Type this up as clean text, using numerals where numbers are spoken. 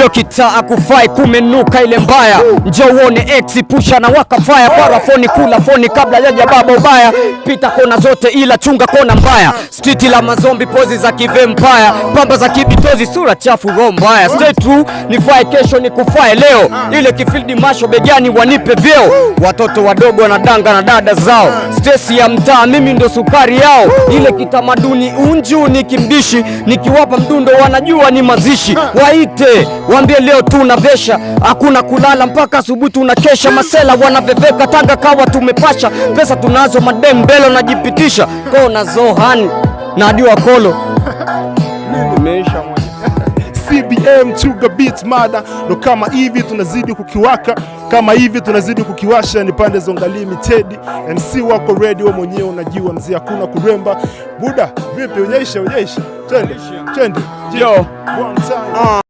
leo kitaa kufai kumenuka ile mbaya. Njoo uone X pusha na waka fire. Para foni kula foni kabla yaja baba ubaya. Pita kona zote ila chunga kona mbaya. Street la mazombi pozi za kivampire. Pamba za kibitozi sura chafu roho mbaya. Stay true nifae kesho nikufae leo. Ile kifildi masho begani wanipe vyeo. Watoto wadogo wanadanga na dada zao. Stress ya mtaa mimi ndo sukari yao. Ile kitamaduni unju nikimbishi. Nikiwapa mdundo wanajua ni mazishi. Waite waambie leo tunavesha. Hakuna kulala mpaka asubuhi tunakesha. Masela wanaveveka Tanga kawa tumepasha. Pesa tunazo madem mbele najipitisha. Kona Zohan na adiwa kolo nimeisha CBM Chuga Beats mada. Ndo kama hivi tunazidi kukiwaka, kama hivi tunazidi kukiwasha. Ni pande Zongali Limited, MC wako ready, wewe mwenyewe unajua mzee, hakuna kuremba. Buda vipi, unyesha twende yo one time.